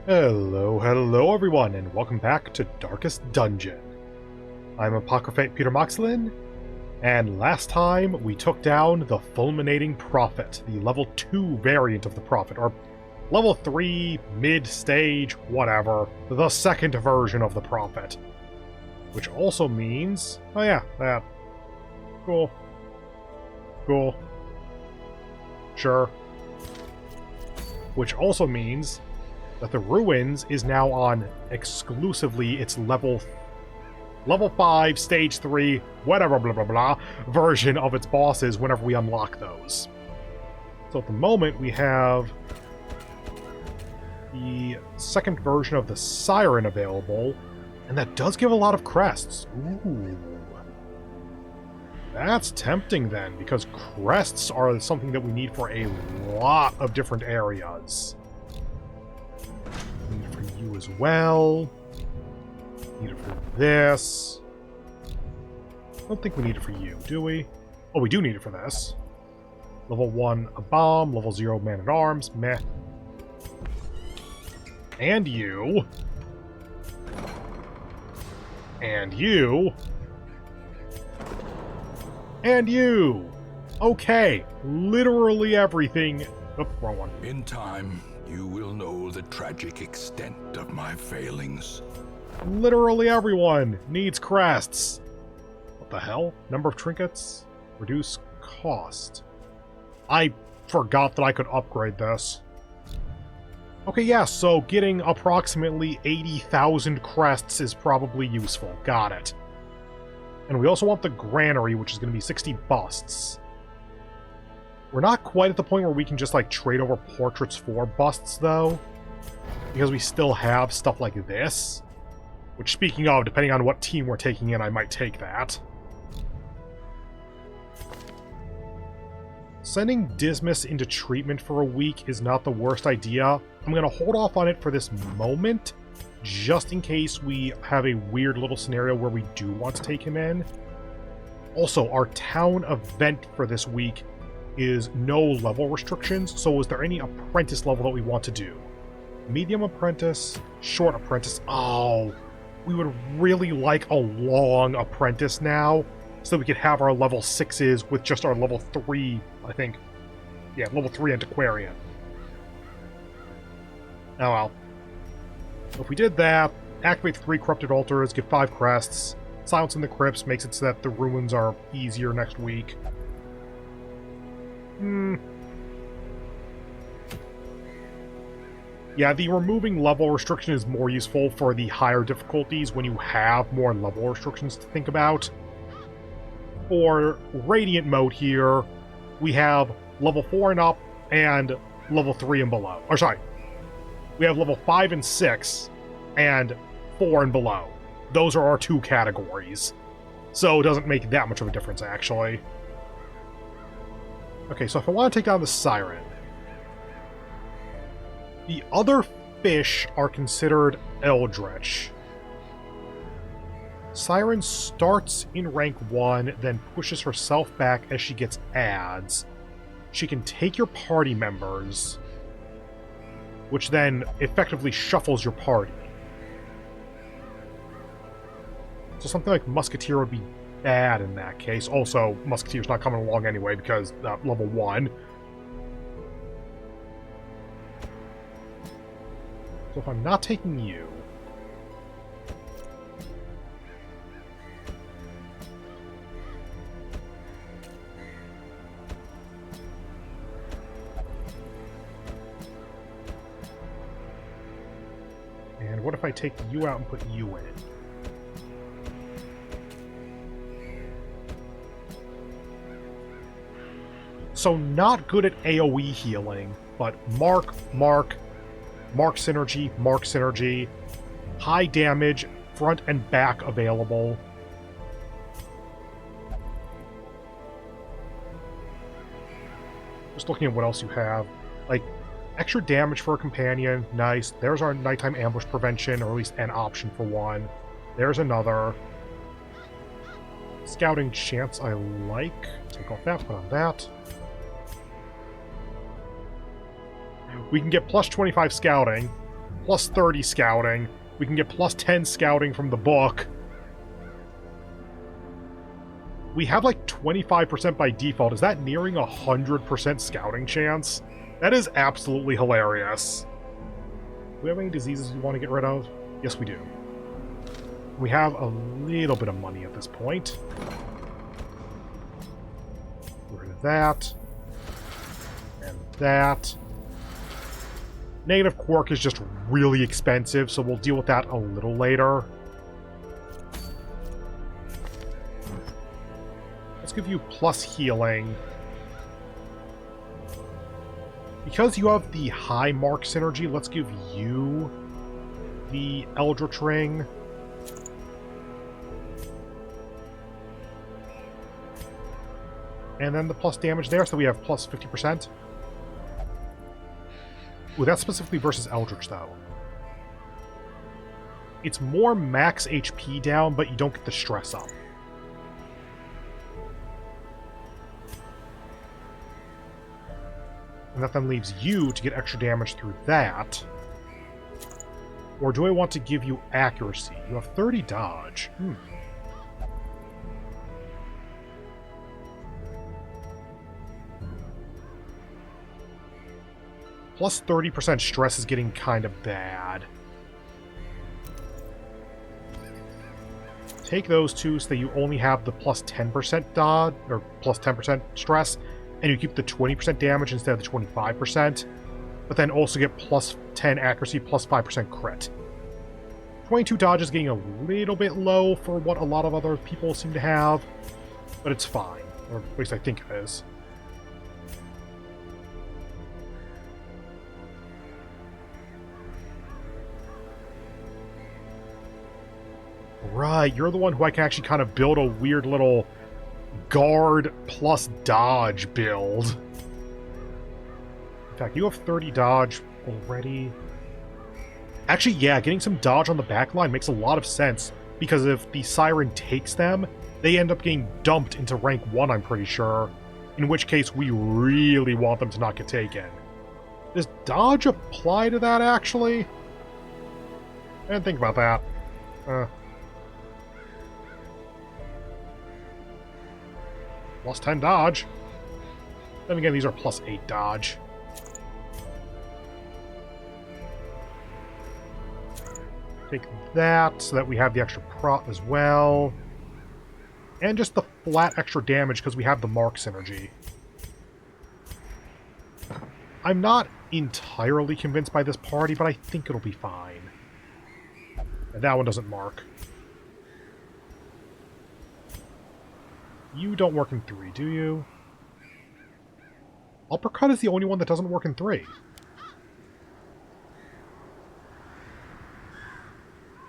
Hello everyone, and welcome back to Darkest Dungeon. I'm Apocryphate Peter Moxilin, and last time we took down the Fulminating Prophet, the level 2 variant of the Prophet, or level 3, mid-stage, whatever, the second version of the Prophet. Which also means... oh yeah, that. Cool. Cool. Sure. Which also means that the Ruins is now on exclusively its level 5, stage 3, whatever blah blah blah, version of its bosses whenever we unlock those. So at the moment we have the second version of the Siren available, and that does give a lot of crests. Ooh. That's tempting then, because crests are something that we need for a lot of different areas. Need it for you as well. Need it for this. I don't think we need it for you, do we? Oh, we do need it for this. Level 1, a bomb. Level 0, man-at-arms. Meh. And you. And you. And you! Okay, literally everything... oh, wrong one. In time, you will know the tragic extent of my failings. Literally everyone needs crests. What the hell? Number of trinkets? Reduce cost. I forgot that I could upgrade this. Okay, yeah, so getting approximately 80,000 crests is probably useful. Got it. And we also want the granary, which is going to be 60 busts. We're not quite at the point where we can just, like, trade over portraits for busts, though. Because we still have stuff like this. Which, speaking of, depending on what team we're taking in, I might take that. Sending Dismas into treatment for a week is not the worst idea. I'm going to hold off on it for this moment, just in case we have a weird little scenario where we do want to take him in. Also, our town event for this week is no level restrictions, so is there any apprentice level that we want to do? Medium apprentice, short apprentice. Oh, we would really like a long apprentice now, so we could have our level 6s with just our level 3, I think. Yeah, level 3 antiquarian. Oh well. If we did that, activate 3 corrupted altars, give 5 crests, silence in the crypts makes it so that the ruins are easier next week. Yeah, the removing level restriction is more useful for the higher difficulties when you have more level restrictions to think about. For Radiant mode here, we have level 4 and up and level 3 and below. Or sorry, we have level 5 and 6 and 4 and below. Those are our 2 categories. So it doesn't make that much of a difference, actually. Okay, so if I want to take down the Siren, the other fish are considered Eldritch. Siren starts in rank 1, then pushes herself back as she gets adds. She can take your party members, which then effectively shuffles your party. So something like Musketeer would be bad in that case. Also, Musketeer's not coming along anyway because level 1. So if I'm not taking you... and what if I take you out and put you in? So not good at AoE healing, but Mark synergy, high damage, front and back available. Just looking at what else you have. Like, extra damage for a companion, nice. There's our nighttime ambush prevention, or at least an option for one. There's another. Scouting chance I like. Take off that, put on that. We can get plus 25 scouting, plus 30 scouting. We can get plus 10 scouting from the book. We have like 25% by default. Is that nearing 100% scouting chance? That is absolutely hilarious. Do we have any diseases we want to get rid of? Yes, we do. We have a little bit of money at this point. Get rid of that. And that. Negative Quark is just really expensive, so we'll deal with that a little later. Let's give you plus healing. Because you have the high mark synergy, let's give you the Eldritch Ring. And then the plus damage there, so we have plus 50%. Ooh, that's specifically versus Eldritch, though. It's more max HP down, but you don't get the stress up. And that then leaves you to get extra damage through that. Or do I want to give you accuracy? You have 30 dodge. Plus 30% stress is getting kind of bad. Take those two so that you only have the plus 10% dodge, or plus 10% stress, and you keep the 20% damage instead of the 25%, but then also get plus 10 accuracy, plus 5% crit. 22 dodge is getting a little bit low for what a lot of other people seem to have, but it's fine, or at least I think it is. Right, you're the one who I can actually kind of build a weird little guard plus dodge build. In fact, you have 30 dodge already. Actually, yeah, getting some dodge on the back line makes a lot of sense, because if the Siren takes them, they end up getting dumped into rank 1, I'm pretty sure, in which case we really want them to not get taken. Does dodge apply to that, actually? I didn't think about that. Plus 10 dodge. Then again, these are plus 8 dodge. Take that so that we have the extra prot as well. And just the flat extra damage because we have the mark synergy. I'm not entirely convinced by this party, but I think it'll be fine. And that one doesn't mark. You don't work in 3, do you? Uppercut is the only one that doesn't work in 3.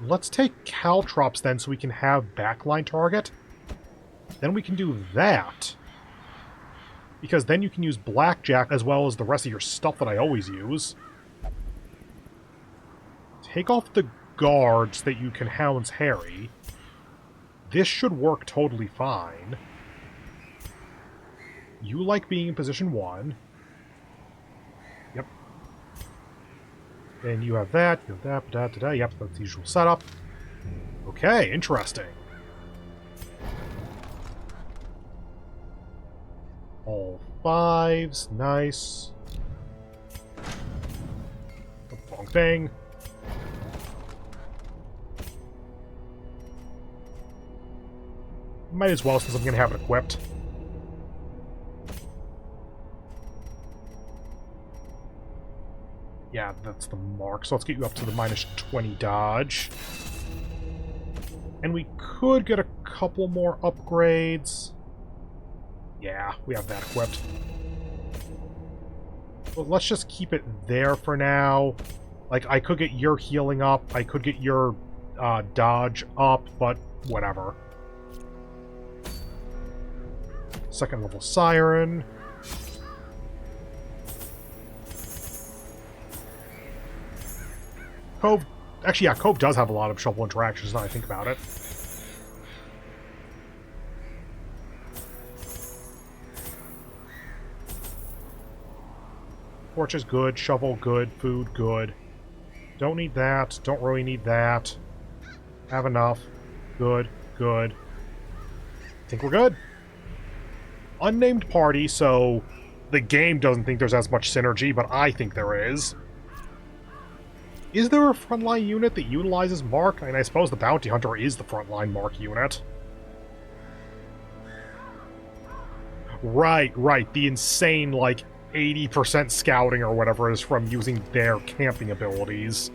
Let's take Caltrops then so we can have backline target. Then we can do that. Because then you can use Blackjack as well as the rest of your stuff that I always use. Take off the guards that you can Hound's Harry. This should work totally fine. You like being in position 1. Yep. And you have that, you have that, yep, that's the usual setup. Okay, interesting. All 5s, nice. The wrong thing. Might as well, since I'm going to have it equipped. Yeah, that's the mark. So let's get you up to the minus 20 dodge. And we could get a couple more upgrades. Yeah, we have that equipped. But let's just keep it there for now. Like, I could get your healing up. I could get your dodge up, but whatever. Second level Siren. Cove... Actually, yeah, Cove does have a lot of shovel interactions now I think about it. Torch is good, shovel good, food good. Don't need that. Don't really need that. Have enough. Good. Good. Think we're good. Unnamed party, so the game doesn't think there's as much synergy, but I think there is. Is there a frontline unit that utilizes Mark? I mean, I suppose the Bounty Hunter is the frontline Mark unit. Right. The insane, like, 80% scouting or whatever is from using their camping abilities.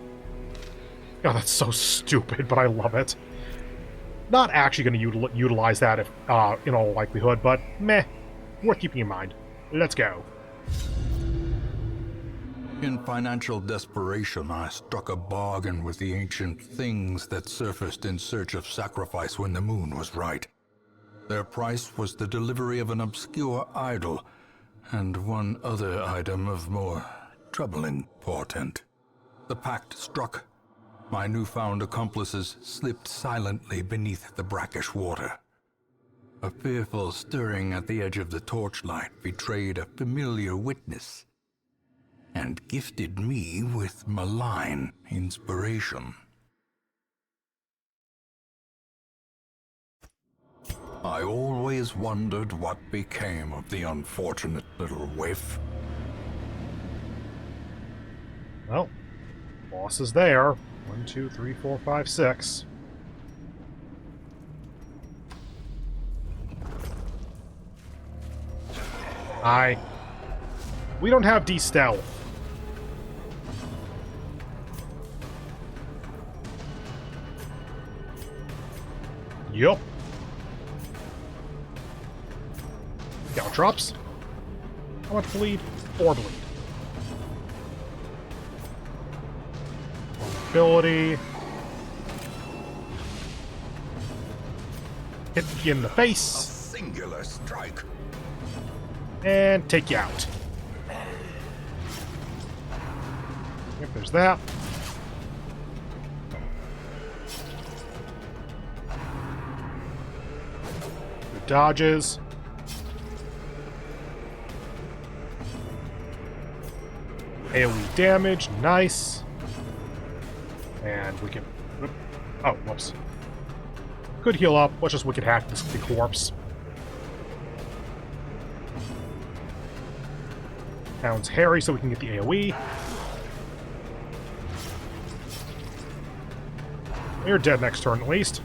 God, that's so stupid, but I love it. Not actually going to utilize that if, in all likelihood, but meh. Worth keeping in mind. Let's go. In financial desperation, I struck a bargain with the ancient things that surfaced in search of sacrifice when the moon was right. Their price was the delivery of an obscure idol, and one other item of more troubling portent. The pact struck. My newfound accomplices slipped silently beneath the brackish water. A fearful stirring at the edge of the torchlight betrayed a familiar witness, and gifted me with malign inspiration. I always wondered what became of the unfortunate little waif. Well, boss is there. 1, 2, 3, 4, 5, 6. Hi. We don't have de-stealth. Yup. Scout drops. How much bleed? 4 bleed. Ability. Hit you in the A face. singular strike. And take you out. Yep, there's that. Good dodges. AoE damage, nice. And we can... Oh, whoops. Could heal up. Let's just wicked hack this big corpse. Pounds Harry so we can get the AoE. You're dead next turn, at least.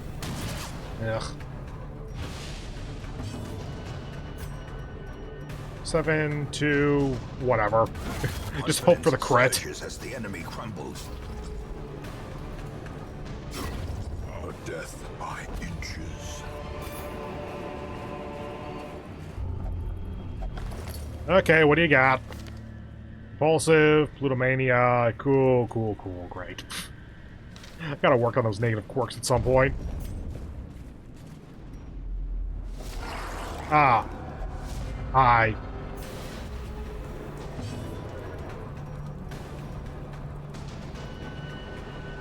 Ugh. 7, 2, whatever. Just hope for the crit. As the enemy crumbles. Our death by inches. Okay, what do you got? Impulsive, Plutomania, cool, great. Gotta work on those negative quirks at some point. Ah. Hi.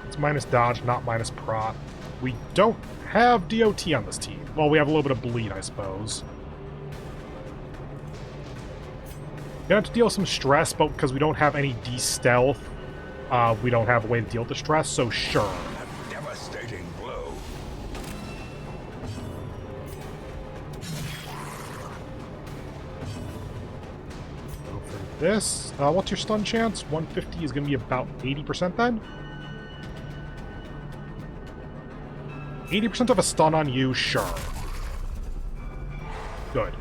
It's minus dodge, not minus prot. We don't have DOT on this team. Well, we have a little bit of bleed, I suppose. Gonna have to deal with some stress, but because we don't have any de-stealth, we don't have a way to deal with the stress, so sure. A devastating blow. Go for this. What's your stun chance? 150 is gonna be about 80% then? 80% of a stun on you, sure. Good.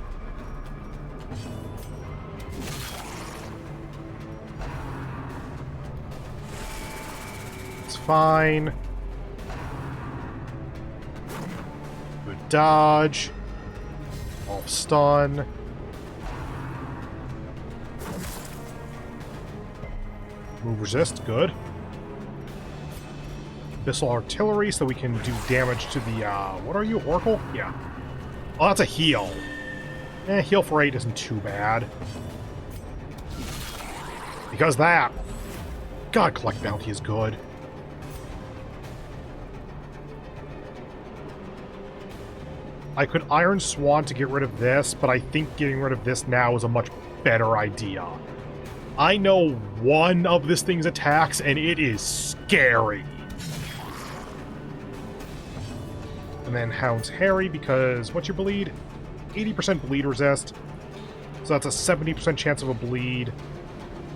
It's fine. Good dodge. Off stun. Move resist, good. Abyssal Artillery, so we can do damage to the, what are you, Oracle? Yeah. Oh, that's a heal. Heal for 8 isn't too bad. Because that. God, Collect Bounty is good. I could Iron Swan to get rid of this, but I think getting rid of this now is a much better idea. I know one of this thing's attacks, and it is scary. And then Hound's Harry, because what's your bleed? 80% bleed resist. So that's a 70% chance of a bleed.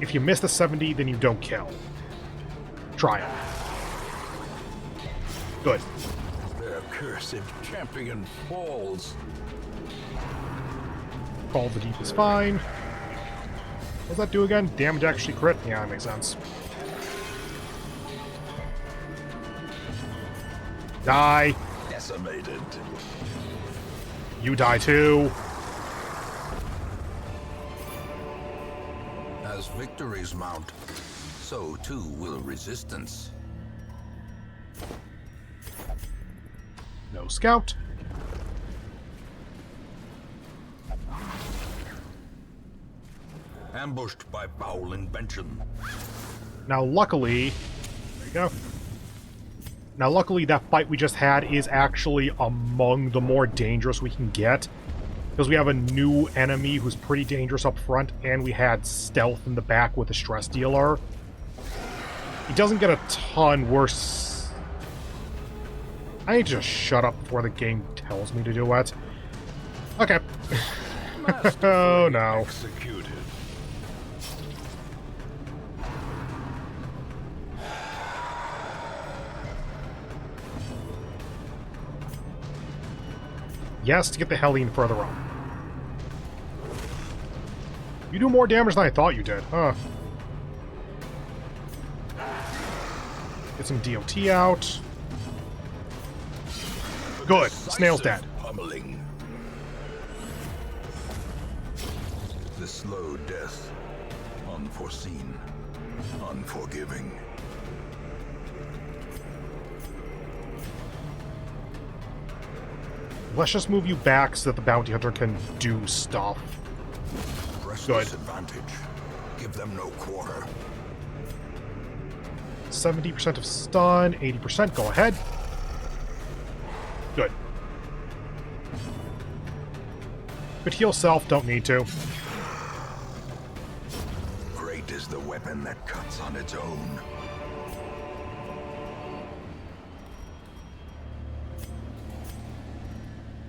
If you miss the 70, then you don't kill. Try it. Good. Their cursed champion falls. Call the Deep is fine. What's that do again? Damage actually crit? Yeah, that makes sense. Die. Decimated. You die too. As victories mount, so too will resistance. No scout. Ambushed by foul invention. Now, luckily... There you go. Now, luckily, that fight we just had is actually among the more dangerous we can get. Because we have a new enemy who's pretty dangerous up front, and we had stealth in the back with a stress dealer. He doesn't get a ton worse. I need to just shut up before the game tells me to do it. Okay. Oh, no. Executed. Yes, to get the Helene further up. You do more damage than I thought you did, huh? Get some DOT out. Good. Snail's dead. Pummeling. The slow death. Unforeseen. Unforgiving. Let's just move you back so that the bounty hunter can do stuff. Press Good. disadvantage. Give them no quarter. 70% of stun, 80%. Go ahead. Good. Could heal self, don't need to. Great is the weapon that cuts on its own.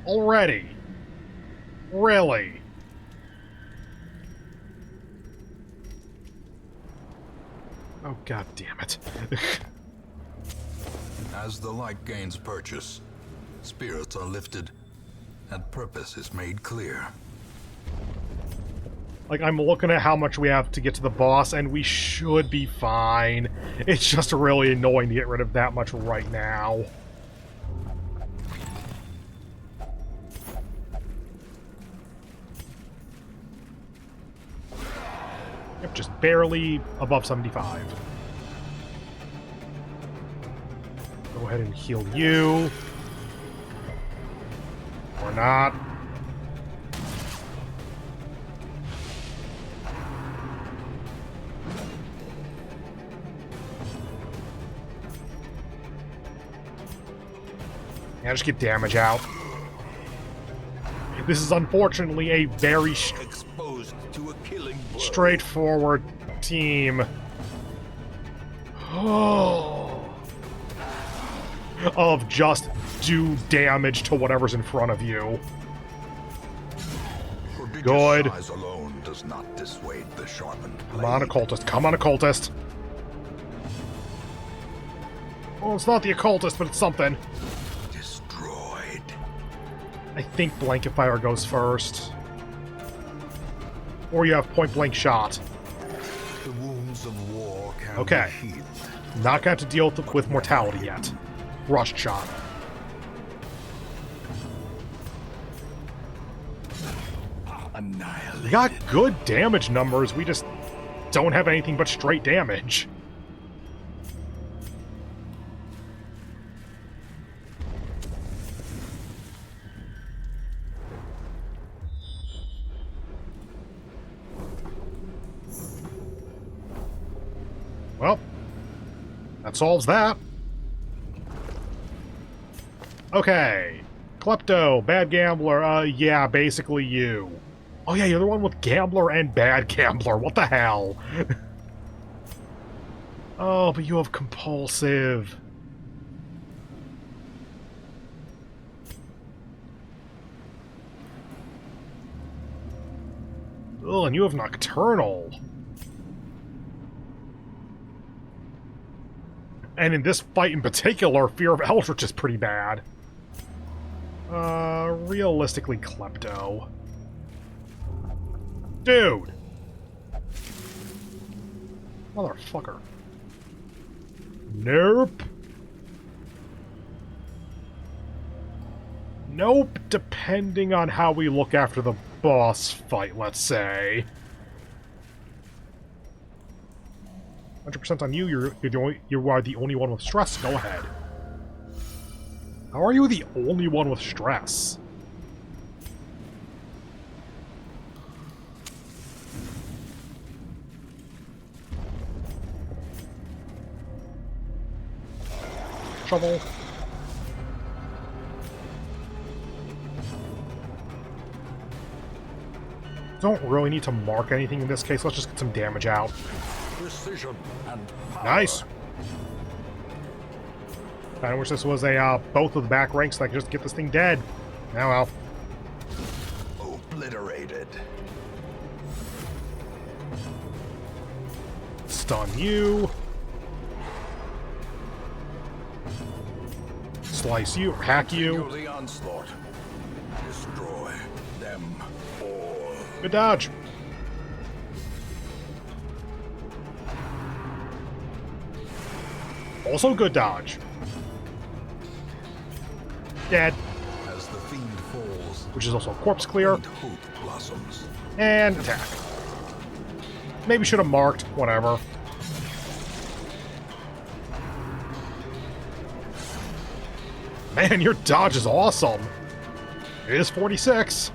Already? Really? Oh, god damn it. As the light gains purchase, spirits are lifted, and purpose is made clear. Like, I'm looking at how much we have to get to the boss, and we should be fine. It's just really annoying to get rid of that much right now. Yep, just barely above 75. Go ahead and heal you. Or not. Yeah, just get damage out. This is unfortunately a very Exposed to a killing blow. straightforward team. Of just do damage to whatever's in front of you. Prodigious Good. size alone does not dissuade the sharpened blade. Come on, occultist. Come on, occultist. Oh, it's not the occultist, but it's something. Destroyed. I think blanket fire goes first. Or you have point blank shot. The wounds of war can Okay. be healed. Not going to have to deal with mortality yet. Rush shot. Annihilated. We got good damage numbers, we just don't have anything but straight damage. Well, that solves that. Okay. Klepto, bad gambler, yeah, basically you. Oh yeah, you're the one with Gambler and Bad Gambler. What the hell? Oh, but you have Compulsive. Oh, and you have Nocturnal. And in this fight in particular, Fear of Eldritch is pretty bad. Realistically, Klepto. Dude! Motherfucker. Nope. Nope, depending on how we look after the boss fight, let's say. 100% on you, you are the only one with stress. Go ahead. How are you the only one with stress? Shovel. Don't really need to mark anything in this case. Let's just get some damage out. Precision and power. Nice. I wish this was a both of the back ranks so I could just get this thing dead. Now, well. Obliterated. Stun you. Slice you, or hack you. The onslaught. Destroy them all. Good dodge. Also good dodge. Dead. As the fiend falls, Which is also a corpse clear. and hope blossoms. And attack. Maybe should have marked. Whatever. Man, your dodge is awesome. It is 46.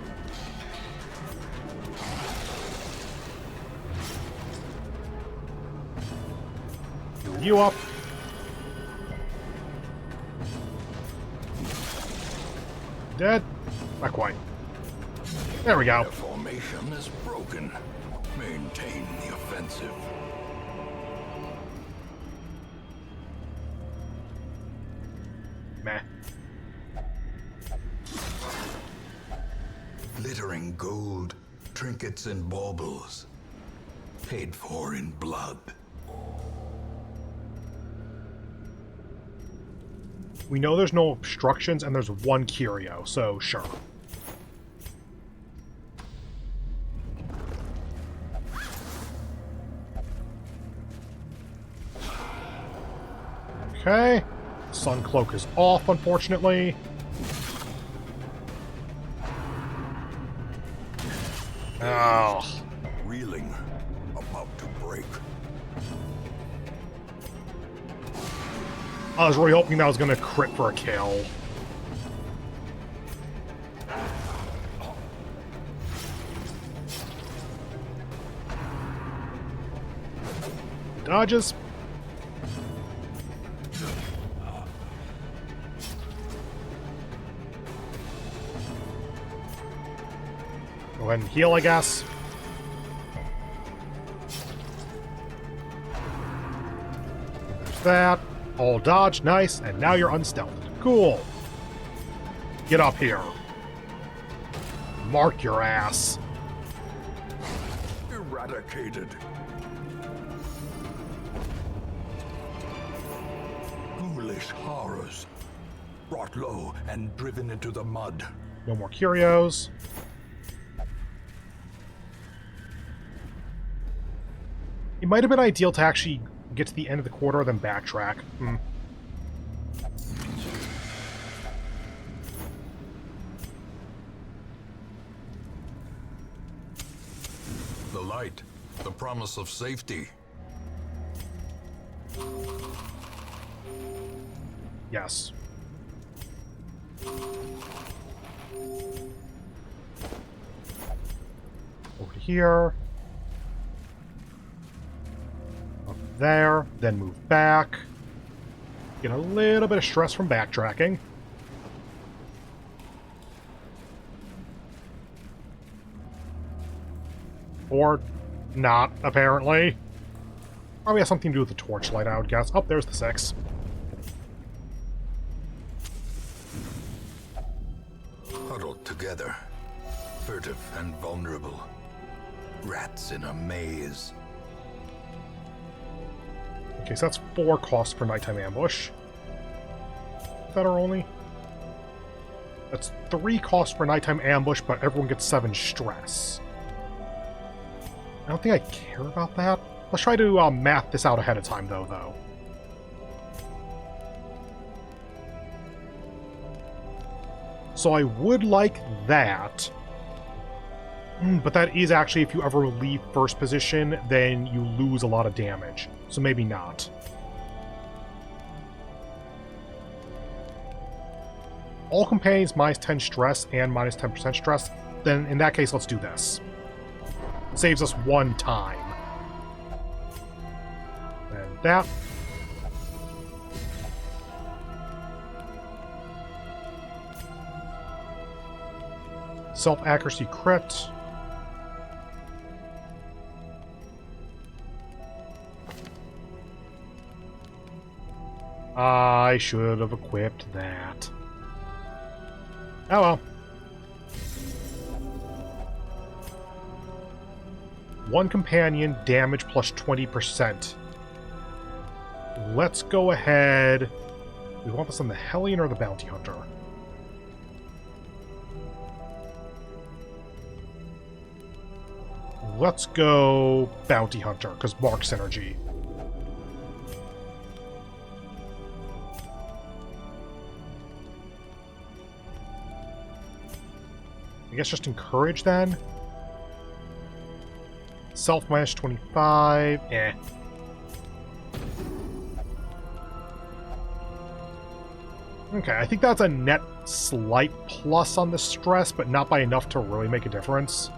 Heal you up. Dead? Not quite. There we go. Their formation is broken. Maintain the offensive. Meh. Glittering gold, trinkets and baubles. Paid for in blood. We know there's no obstructions and there's one curio, so sure. Okay. Sun Cloak is off, unfortunately. Oh. Reeling, about to break. I was really hoping that was going to crit for a kill. Dodges. Go ahead and heal, I guess. There's that. All dodge, nice, and now you're unstealthed. Cool. Get up here. Mark your ass. Eradicated. Ghoulish horrors. Brought low and driven into the mud. No more curios. It might have been ideal to actually get to the end of the quarter, then backtrack. The light, the promise of safety. Yes. Over here. Up there. Then move back. Get a little bit of stress from backtracking. Or not, apparently. Probably has something to do with the torchlight, I would guess. Oh, there's the 6. Huddled together, furtive and vulnerable. Rats in a maze. Okay, so that's 4 costs for nighttime ambush. Is that our only? That's 3 costs for nighttime ambush, but everyone gets 7 stress. I don't think I care about that. Let's try to math this out ahead of time, though. So I would like that. But that is actually, if you ever leave first position, then you lose a lot of damage. So maybe not. All companions minus 10 stress and minus 10% stress. Then in that case, let's do this. Saves us 1 time. And that. Self-accuracy crit. I should have equipped that. Oh well. 1 companion, damage plus 20%. Let's go ahead. We want this on the Hellion or the Bounty Hunter? Let's go Bounty Hunter, because Mark Synergy. I guess just encourage then. Self minus 25. Eh. Okay, I think that's a net slight plus on the stress, but not by enough to really make a difference.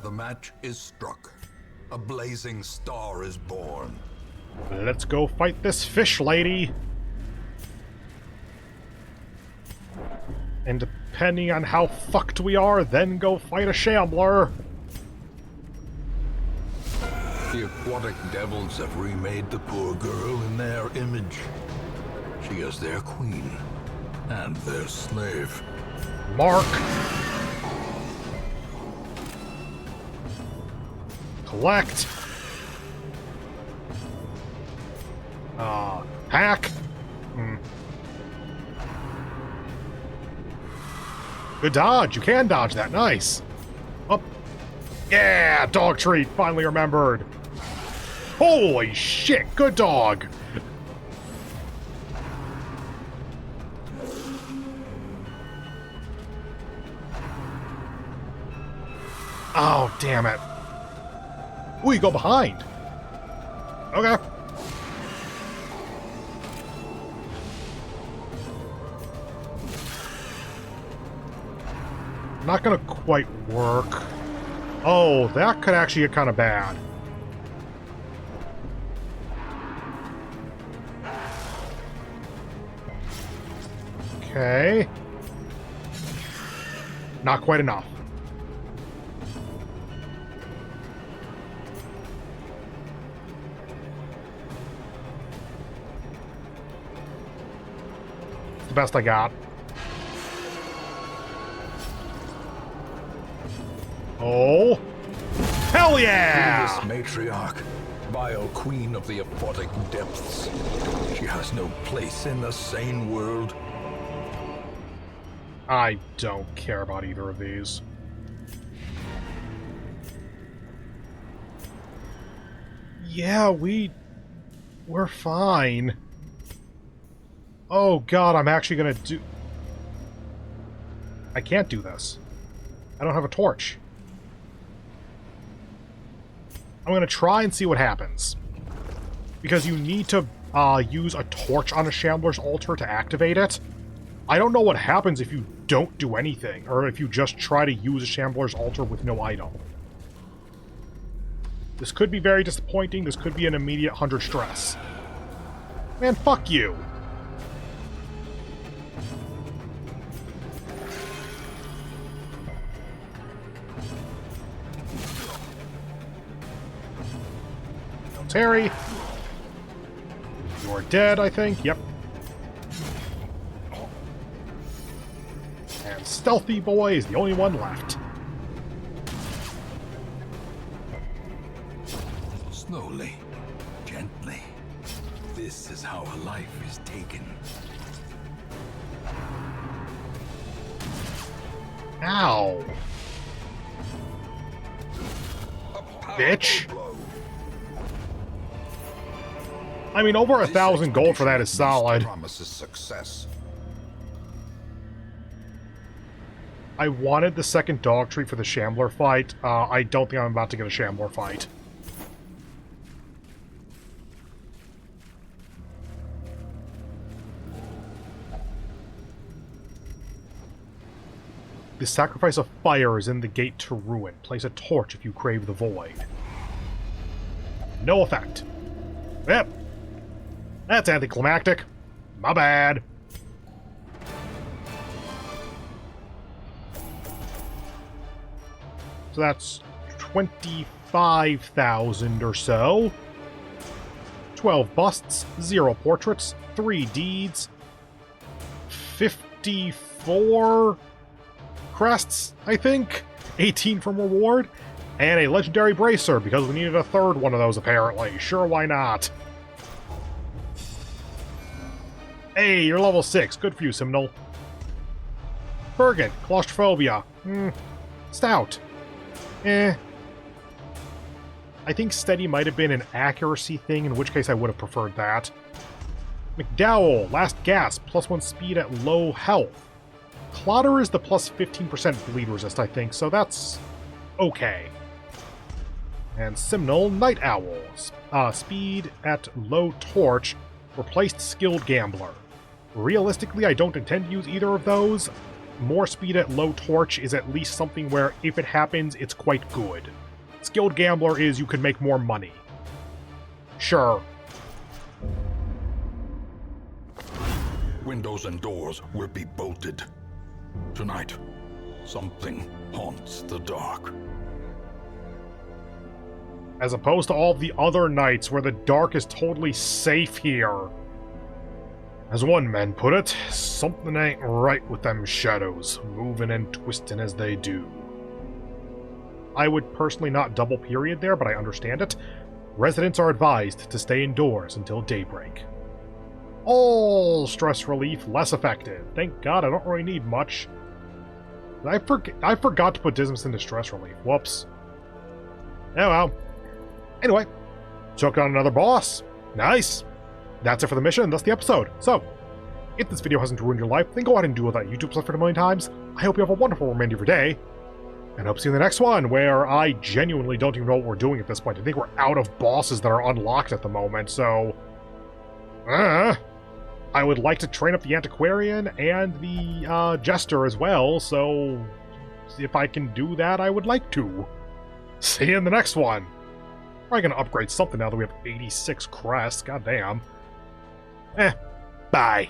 The match is struck. A blazing star is born. Let's go fight this fish lady. And depending on how fucked we are, then go fight a shambler. The aquatic devils have remade the poor girl in their image. She is their queen and their slave. Mark. Collect. Hack. Good dodge. You can dodge that. Nice. Up. Yeah, dog treat. Finally remembered. Holy shit. Good dog. Oh, damn it. Ooh, you go behind. Okay. Not gonna quite work. Oh, that could actually get kind of bad. Okay. Not quite enough. It's the best I got. Oh, hell yeah! This matriarch, vile queen of the aquatic depths. She has no place in the sane world. I don't care about either of these. Yeah, we're fine. Oh god, I'm actually gonna do... I can't do this. I don't have a torch. I'm going to try and see what happens. Because you need to use a torch on a Shambler's altar to activate it. I don't know what happens if you don't do anything, or if you just try to use a Shambler's altar with no item. This could be very disappointing. This could be an immediate 100 stress. Man, fuck you. Terry. You're dead, I think. Yep. And Stealthy Boy is the only one left. Slowly, gently. This is how a life is taken. Ow. Bitch. I mean, over 1,000 gold for that is solid. Promises success. I wanted the second dog tree for the Shambler fight. I don't think I'm about to get a Shambler fight. The sacrifice of fire is in the gate to ruin. Place a torch if you crave the void. No effect. Yep. That's anticlimactic. My bad. So that's 25,000 or so. 12 busts, 0 portraits, 3 deeds, 54 crests, I think, 18 from reward, and a legendary bracer, because we needed a third one of those, apparently. Sure, why not? Hey, you're level 6. Good for you, Simnel. Bergen, claustrophobia. Stout. I think steady might have been an accuracy thing, in which case I would have preferred that. McDowell, last gasp, +1 speed at low health. Clotter is the plus 15% bleed resist, I think, so that's okay. And Simnel, Night Owl. Speed at low torch, replaced skilled gambler. Realistically, I don't intend to use either of those. More speed at low torch is at least something where, if it happens, it's quite good. Skilled gambler is you can make more money. Sure. Windows and doors will be bolted. Tonight, something haunts the dark. As opposed to all the other nights where the dark is totally safe here. As one man put it, something ain't right with them shadows, moving and twisting as they do. I would personally not double period there, but I understand it. Residents are advised to stay indoors until daybreak. All stress relief less effective. Thank God I don't really need much. I forgot to put Dismas into stress relief. Whoops. Oh well. Anyway, took on another boss. Nice. That's it for the mission, and thus the episode. So, if this video hasn't ruined your life, then go ahead and do all that YouTube stuff for a million times. I hope you have a wonderful remainder of your day, and I hope to see you in the next one, where I genuinely don't even know what we're doing at this point. I think we're out of bosses that are unlocked at the moment, so... I would like to train up the Antiquarian and the Jester as well, so if I can do that, I would like to. See you in the next one. Probably gonna upgrade something now that we have 86 crests, goddamn. Bye.